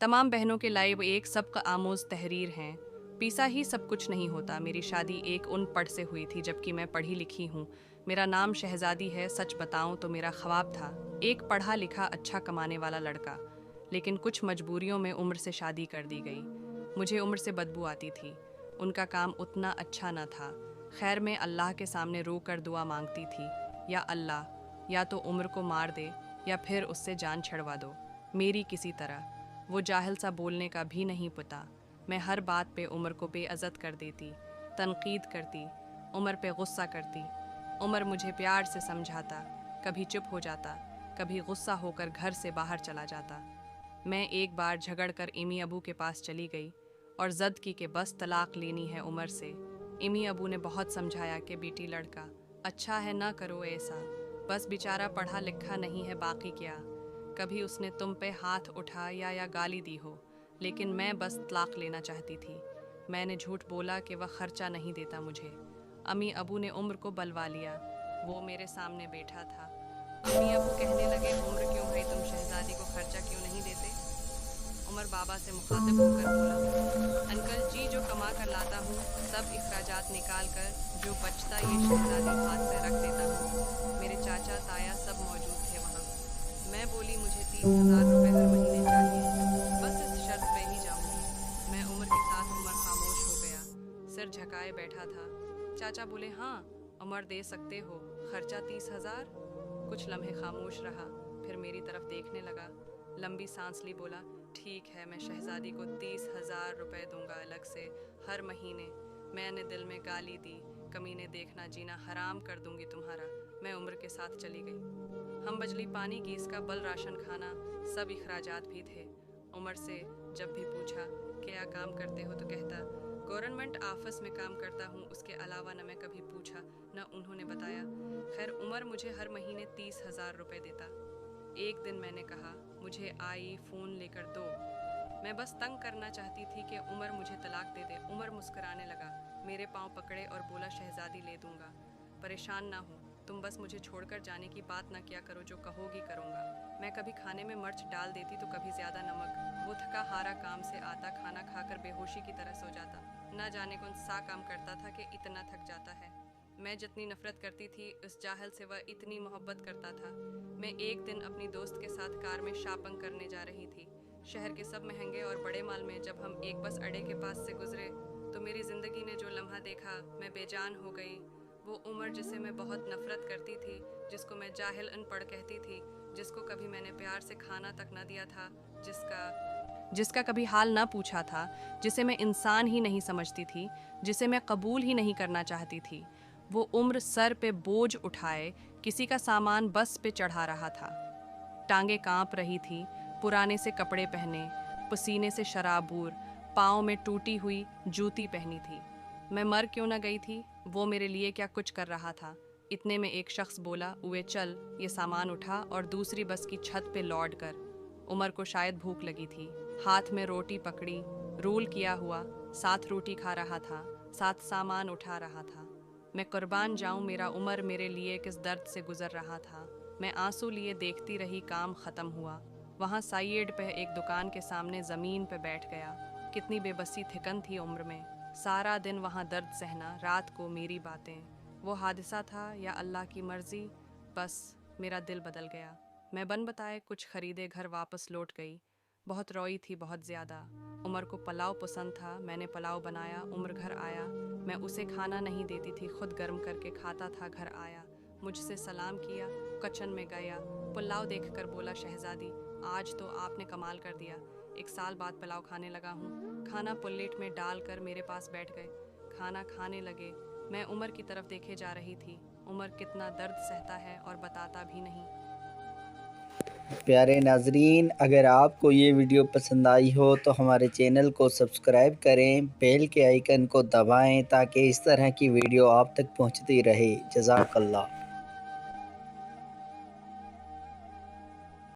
तमाम बहनों के लिए वो एक सबक आमोज तहरीर हैं। पीसा ही सब कुछ नहीं होता। मेरी शादी एक उन पढ़ से हुई थी, जबकि मैं पढ़ी लिखी हूँ। मेरा नाम शहजादी है। सच बताऊँ तो मेरा ख्वाब था एक पढ़ा लिखा अच्छा कमाने वाला लड़का, लेकिन कुछ मजबूरियों में उम्र से शादी कर दी गई। मुझे उम्र से बदबू आती थी। उनका काम उतना अच्छा न था। खैर मैं अल्लाह के सामने रो कर दुआ मांगती थी, या अल्लाह, या तो उम्र को मार दे या फिर उससे जान छड़वा दो मेरी किसी तरह। वो जाहिल सा बोलने का भी नहीं पता। मैं हर बात पे उम्र को बेइज्जत कर देती, तनकीद करती, उम्र पे गुस्सा करती। उम्र मुझे प्यार से समझाता, कभी चुप हो जाता, कभी गुस्सा होकर घर से बाहर चला जाता। मैं एक बार झगड़ कर इमी अबू के पास चली गई और ज़द की कि बस तलाक लेनी है उमर से। इमी अबू ने बहुत समझाया कि बेटी लड़का अच्छा है, ना करो ऐसा, बस बेचारा पढ़ा लिखा नहीं है, बाकी क्या। कभी उसने तुम पे हाथ उठाया या गाली दी हो, लेकिन मैं बस तलाक लेना चाहती थी। मैंने झूठ बोला कि वह खर्चा नहीं देता मुझे। अम्मी अबू ने उम्र को बलवा लिया। वो मेरे सामने बैठा था। अम्मी अबू कहने लगे, उम्र क्यों भाई, तुम शहजादी को खर्चा क्यों नहीं देते? उमर बाबा से मुखातिब होकर बोला, अंकल जी, जो कमा कर लाता हूँ सब अखराजात निकाल कर जो बचता ये शहजादी हाथ से रख देता हूँ। मेरे चाचा ताया सब मौजूद थे वहाँ। मैं बोली, मुझे 30,000 रुपये हर महीने चाहिए, बस इस शर्त पे ही जाऊँगी। मैं उमर के साथ उमर खामोश हो गया, सिर झुकाए बैठा था। चाचा बोले, हाँ उमर दे सकते हो, खर्चा 30,000। कुछ लम्हे खामोश रहा, फिर मेरी तरफ देखने लगा, लंबी सांस ली, बोला, ठीक है, मैं शहजादी को 30,000 रुपये दूंगा अलग से हर महीने। मैंने दिल में गाली दी, कमीने देखना जीना हराम कर दूंगी तुम्हारा। मैं उम्र के साथ चली गई। हम बिजली पानी की इसका बल राशन खाना सब अखराजात भी थे। उमर से जब भी पूछा क्या काम करते हो तो कहता, गवर्नमेंट ऑफिस में काम करता हूँ। उसके अलावा न मैं कभी पूछा न उन्होंने बताया। खैर उमर मुझे हर महीने 30,000 रुपये देता। एक दिन मैंने कहा, मुझे आई फ़ोन लेकर दो, मैं बस तंग करना चाहती थी कि उमर मुझे तलाक दे दे। उमर मुस्कुराने लगा, मेरे पाँव पकड़े और बोला, शहजादी ले दूंगा, परेशान ना हो, तुम बस मुझे छोड़कर जाने की बात ना किया करो, जो कहोगी करूँगा। मैं कभी खाने में मिर्च डाल देती तो कभी ज़्यादा नमक। वो थका हारा काम से आता, खाना खाकर बेहोशी की तरह सो जाता। ना जाने कौन सा काम करता था कि इतना थक जाता है। मैं जितनी नफरत करती थी उस जाहल से वह इतनी मोहब्बत करता था। मैं एक दिन अपनी दोस्त के साथ कार में शॉपिंग करने जा रही थी। शहर के सब महंगे और बड़े माल में जब हम एक बस अड्डे के पास से गुजरे तो मेरी ज़िंदगी ने जो लम्हा देखा, मैं बेजान हो गई। वो उम्र जिसे मैं बहुत नफरत करती थी, जिसको मैं जाहिल अनपढ़ कहती थी, जिसको कभी मैंने प्यार से खाना तक न दिया था, जिसका कभी हाल ना पूछा था, जिसे मैं इंसान ही नहीं समझती थी, जिसे मैं कबूल ही नहीं करना चाहती थी। वो उम्र सर पे बोझ उठाए किसी का सामान बस पे चढ़ा रहा था। टांगे कांप रही थी, पुराने से कपड़े पहने, पसीने से शराबूर, पाँव में टूटी हुई जूती पहनी थी। मैं मर क्यों न गई थी, वो मेरे लिए क्या कुछ कर रहा था। इतने में एक शख्स बोला, उए चल, ये सामान उठा और दूसरी बस की छत पे लौट कर। उमर को शायद भूख लगी थी, हाथ में रोटी पकड़ी, रोल किया हुआ, साथ रोटी खा रहा था, साथ सामान उठा रहा था। मैं कुर्बान जाऊं, मेरा उमर मेरे लिए किस दर्द से गुजर रहा था। मैं आंसू लिए देखती रही, काम ख़त्म हुआ। वहाँ साइड पे एक दुकान के सामने ज़मीन पे बैठ गया। कितनी बेबसी थिकन थी उम्र में। सारा दिन वहाँ दर्द सहना, रात को मेरी बातें। वो हादसा था या अल्लाह की मर्ज़ी, बस मेरा दिल बदल गया। मैं बन बताए कुछ ख़रीदे, घर वापस लौट गई। बहुत रोई थी, बहुत ज़्यादा। उमर को पुलाव पसंद था, मैंने पुलाव बनाया। उमर घर आया, मैं उसे खाना नहीं देती थी, खुद गर्म करके खाता था। घर आया, मुझसे सलाम किया, किचन में गया, पुलाव देखकर बोला, शहजादी आज तो आपने कमाल कर दिया। 1 साल बाद पुलाव खाने लगा हूँ। खाना प्लेट में डालकर मेरे पास बैठ गए, खाना खाने लगे। मैं उमर की तरफ देखे जा रही थी। उमर कितना दर्द सहता है और बताता भी नहीं। प्यारे नाजरीन, अगर आपको ये वीडियो पसंद आई हो तो हमारे चैनल को सब्सक्राइब करें, बेल के आइकन को दबाएं ताकि इस तरह की वीडियो आप तक पहुंचती रहे। जज़ाकल्लाह।